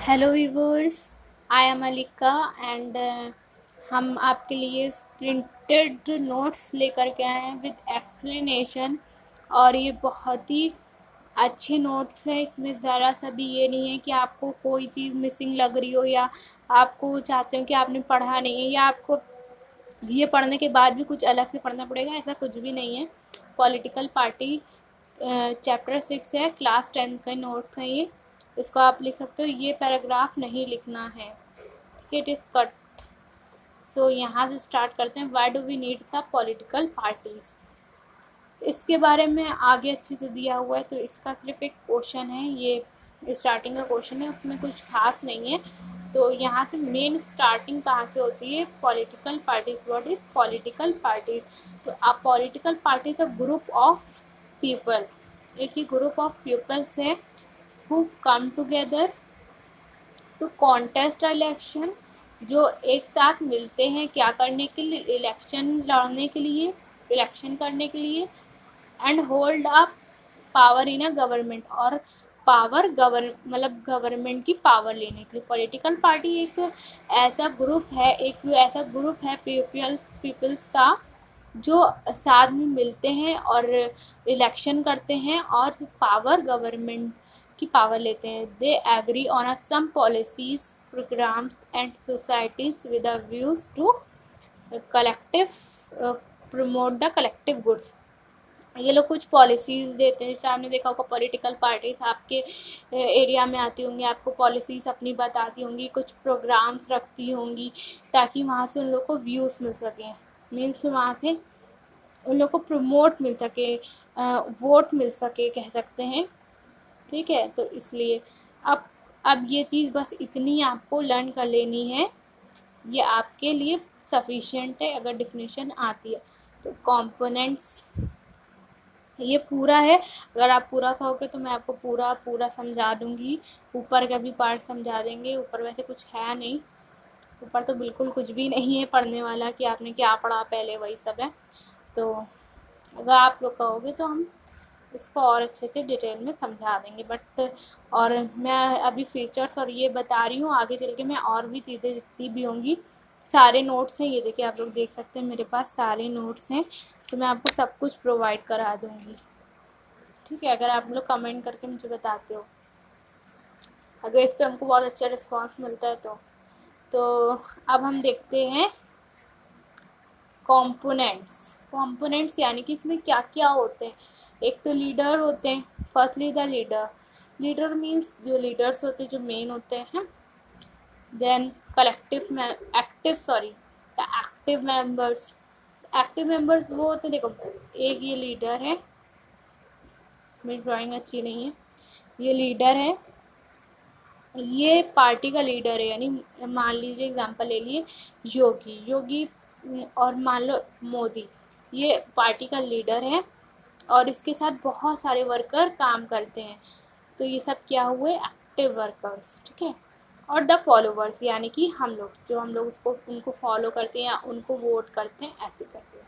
Hello viewers, I am अलिका and हम आपके लिए प्रिंटेड नोट्स लेकर के आए हैं विद एक्सप्लेनेशन। और ये बहुत ही अच्छे नोट्स हैं। इसमें ज़रा सा भी ये नहीं है कि आपको कोई चीज़ मिसिंग लग रही हो या आपको चाहते हो कि आपने पढ़ा नहीं है या आपको ये पढ़ने के बाद भी कुछ अलग से पढ़ना पड़ेगा, ऐसा कुछ भी नहीं है। पॉलिटिकल पार्टी चैप्टर 6 है, क्लास 10 का नोट्स है ये। इसको आप लिख सकते हो, ये पैराग्राफ नहीं लिखना है, ठीक है, इट इज़ कट। सो यहाँ से स्टार्ट करते हैं। Why do we need the political parties, इसके बारे में आगे अच्छे से दिया हुआ है। तो इसका सिर्फ एक क्वेश्चन है, ये स्टार्टिंग का क्वेश्चन है, उसमें कुछ खास नहीं है। तो यहाँ से मेन स्टार्टिंग कहाँ से होती है? Political parties. What is political parties? तो आप political parties a group of people, एक ही ग्रुप ऑफ पीपल्स है who come together to contest election, जो एक साथ मिलते हैं क्या करने के लिए? इलेक्शन लड़ने के लिए, इलेक्शन करने के लिए। And hold a power in a government, और पावर मतलब गवर्नमेंट की पावर लेने के लिए। पॉलिटिकल पार्टी एक ऐसा ग्रुप है, पीपल्स का, जो साथ में मिलते हैं और इलेक्शन करते हैं और पावर गवर्नमेंट की पावर लेते हैं। They agree on a some policies, programmes and societies with a views to collective promote the collective goods. ये लोग कुछ पॉलिसीज़ देते हैं। जैसे आपने देखा होगा पॉलिटिकल पार्टीज आपके एरिया में आती होंगी, आपको पॉलिसीज़ अपनी बताती होंगी, कुछ प्रोग्राम्स रखती होंगी, ताकि वहाँ से उन लोग को व्यूज़ मिल सकें, मीन्स वहाँ से उन लोग को प्रमोट मिल सके, वोट मिल सके, कह सकते हैं, ठीक है। तो इसलिए अब ये चीज़ बस इतनी आपको लर्न कर लेनी है, ये आपके लिए सफिशिएंट है अगर डिफिनेशन आती है। तो कंपोनेंट्स ये पूरा है, अगर आप पूरा कहोगे तो मैं आपको पूरा समझा दूंगी। ऊपर का भी पार्ट समझा देंगे। ऊपर वैसे कुछ है नहीं, ऊपर तो बिल्कुल कुछ भी नहीं है पढ़ने वाला कि आपने क्या पढ़ा पहले, वही सब है। तो अगर आप लोग कहोगे तो हम इसको और अच्छे से डिटेल में समझा देंगे। बट और मैं अभी फीचर्स और ये बता रही हूँ, आगे चल के मैं और भी चीज़ें जितनी भी होंगी, सारे नोट्स हैं, ये देखिए आप लोग देख सकते हैं मेरे पास सारे नोट्स हैं, तो मैं आपको सब कुछ प्रोवाइड करा दूँगी, ठीक है, अगर आप लोग कमेंट करके मुझे बताते हो, अगर इस पर हमको बहुत अच्छा रिस्पांस मिलता है तो अब हम देखते हैं कंपोनेंट्स यानी कि इसमें क्या क्या होते हैं। एक तो लीडर होते हैं, फर्स्टली द लीडर मीन्स जो लीडर्स होते हैं, जो मेन होते हैं। देन एक्टिव मेंबर्स वो होते हैं, देखो एक ये लीडर है, मेरी ड्राइंग अच्छी नहीं है, ये लीडर है, ये पार्टी का लीडर है, यानी मान लीजिए एग्जांपल ले लिए योगी और मान लो मोदी, ये पार्टी का लीडर है और इसके साथ बहुत सारे वर्कर काम करते हैं। तो ये सब क्या हुए? एक्टिव वर्कर्स, ठीक है। और द फॉलोवर्स यानी कि हम लोग उसको उनको फॉलो करते हैं या उनको वोट करते हैं, ऐसे करते हैं।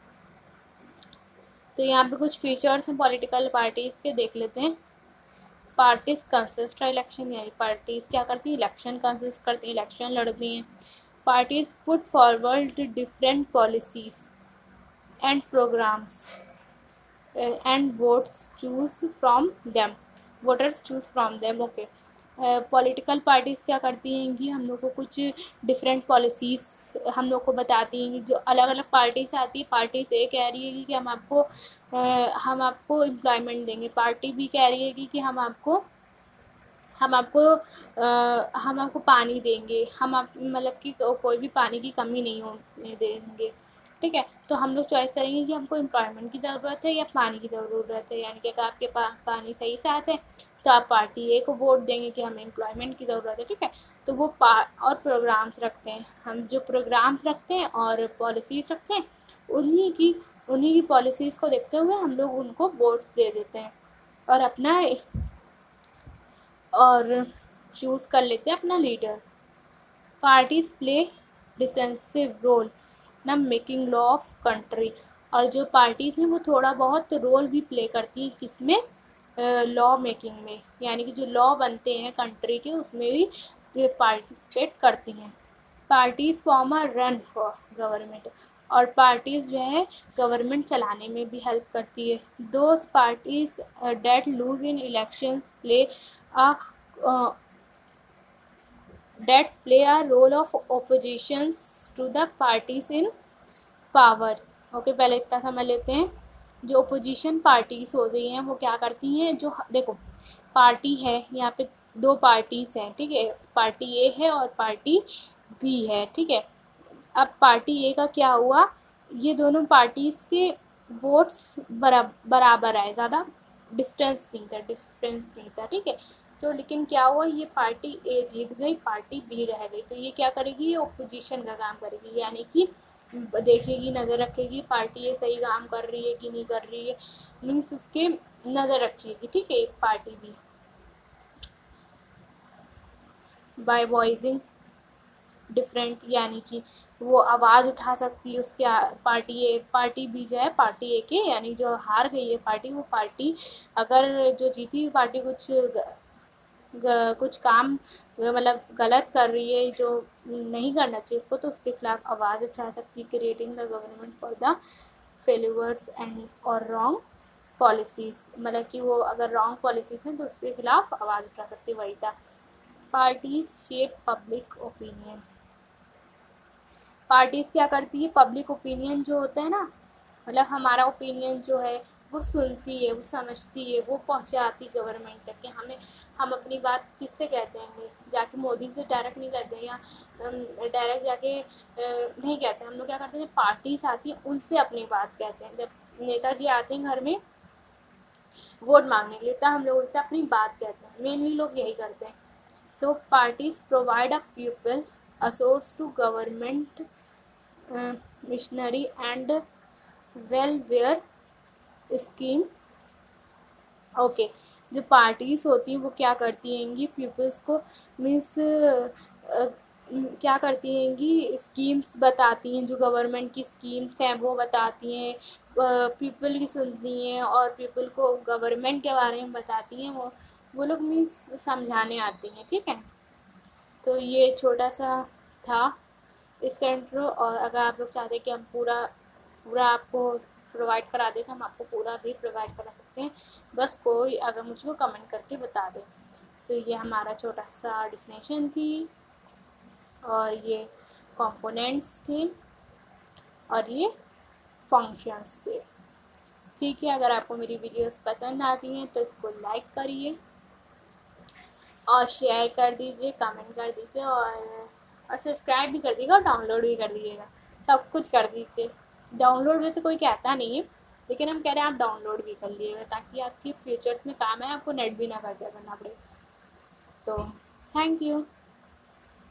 तो यहाँ पे कुछ फीचर्स हैं पॉलिटिकल पार्टीज के, देख लेते हैं। पार्टीज कंसिस्ट इलेक्शन, यानी पार्टीज क्या करती हैं? इलेक्शन कंसिस्ट करती हैं, इलेक्शन लड़ती हैं। Parties put forward different policies and programmes and voters choose from them, okay. Political parties क्या करती हैं कि हम लोग को कुछ डिफरेंट पॉलिसीज़ हम लोग को बताती हैं। जो अलग अलग पार्टीज आती है, पार्टीज ए कह रही है कि हम आपको एम्प्लॉयमेंट देंगे, पार्टी भी कह रही है कि हम आपको पानी देंगे, हम आप मतलब कि कोई भी पानी की कमी नहीं होने देंगे, ठीक है। तो हम लोग चॉइस करेंगे कि हमको एम्प्लॉयमेंट की ज़रूरत है या पानी की ज़रूरत है, यानी कि अगर आपके पानी सही से आते हैं तो आप पार्टी ए को वोट देंगे कि हमें एम्प्लॉयमेंट की ज़रूरत है, ठीक है। तो वो और प्रोग्राम्स रखते हैं, हम जो प्रोग्राम्स रखते हैं और पॉलिसीज़ रखते हैं, उन्हीं की पॉलिसीज़ को देखते हुए हम लोग उनको वोट्स दे देते हैं और चूज़ कर लेते हैं अपना लीडर। पार्टीज प्ले डिसेंसिव रोल न मेकिंग लॉ ऑफ कंट्री, और जो पार्टीज हैं वो थोड़ा बहुत रोल भी प्ले करती हैं, किसमें? लॉ मेकिंग में, यानी कि जो लॉ बनते हैं कंट्री के, उसमें भी ये पार्टिसिपेट करती हैं। Parties form a run for government, और पार्टीज जो है गवर्नमेंट चलाने में भी हेल्प करती है। Those parties that lose in elections play a that play a role of oppositions to the parties in power। Okay, पहले इतना समझ लेते हैं। जो ओपोजिशन पार्टीज हो गई हैं वो क्या करती हैं, जो देखो पार्टी है, यहाँ पे दो पार्टीज हैं, ठीक है, पार्टी ए है और पार्टी बी है, ठीक है। अब पार्टी ए का क्या हुआ, ये दोनों पार्टीज के वोट्स बराबर आए, ज़्यादा डिफरेंस नहीं था, ठीक है। तो लेकिन क्या हुआ, ये पार्टी ए जीत गई, पार्टी बी रह गई, तो ये क्या करेगी, ये ओपोजिशन का काम करेगी, यानी कि देखेगी, नज़र रखेगी पार्टी ए सही काम कर रही है कि नहीं कर रही है, मीन्स उसके नज़र रखेगी, ठीक है, party B. By voicing different, यानी कि वो आवाज़ उठा सकती है उसके पार्टी बी जो है पार्टी ए के, यानी जो हार गई है पार्टी, वो पार्टी अगर जो जीती हुई पार्टी कुछ काम मतलब गलत कर रही है जो नहीं करना चाहिए उसको, तो उसके खिलाफ आवाज़ उठा सकती है, creating the government for the failures and और रॉन्ग पॉलिसीज, मतलब कि वो अगर रॉन्ग पॉलिसीज हैं तो उसके खिलाफ आवाज़ उठा सकती है, वही था। Parties shape public opinion, parties क्या करती है, पब्लिक ओपिनियन जो होता है ना, मतलब हमारा ओपिनियन जो है वो सुनती है, वो समझती है, वो पहुंचाती गवर्नमेंट तक कि हम अपनी बात किससे कहते हैं, जाके मोदी से डायरेक्ट नहीं कहते हैं, या डायरेक्ट जाके नहीं कहते हैं, हम लोग क्या करते हैं, पार्टीज आती हैं उनसे अपनी बात कहते हैं। जब नेताजी आते हैं घर में वोट मांगने के लिए, तब हम लोग उनसे अपनी बात कहते हैं, मेनली लोग यही करते हैं। तो parties provide a people a source to government missionary and welfare scheme। Okay, जो पार्टीज होती हैं वो क्या करती हैंगी, पीपल्स को मीन्स क्या करती हैंगी, स्कीम्स बताती हैं, जो गवर्नमेंट की स्कीम्स हैं वो बताती हैं, पीपल की सुनती हैं और पीपल को गवर्नमेंट के बारे में बताती हैं, वो लोग मीन्स समझाने आती हैं, ठीक है। तो ये छोटा सा था इसका इंट्रो, और अगर आप लोग चाहते हैं कि हम पूरा आपको प्रोवाइड करा दें तो हम आपको पूरा भी प्रोवाइड करा सकते हैं, बस कोई अगर मुझको कमेंट करके बता दें। तो ये हमारा छोटा सा डिफिनेशन थी, और ये कंपोनेंट्स थे, और ये फंक्शंस थे, ठीक है। अगर आपको मेरी वीडियोस पसंद आती हैं तो इसको लाइक करिए और शेयर कर दीजिए, कमेंट कर दीजिए, और सब्सक्राइब भी कर दीजिएगा और डाउनलोड भी कर दीजिएगा, सब कुछ कर दीजिए। डाउनलोड वैसे कोई कहता नहीं है, लेकिन हम कह रहे हैं आप डाउनलोड भी कर लीजिएगा, ताकि आपकी फ्यूचर्स में काम है, आपको नेट भी ना खर्चा करना पड़े। तो थैंक यू।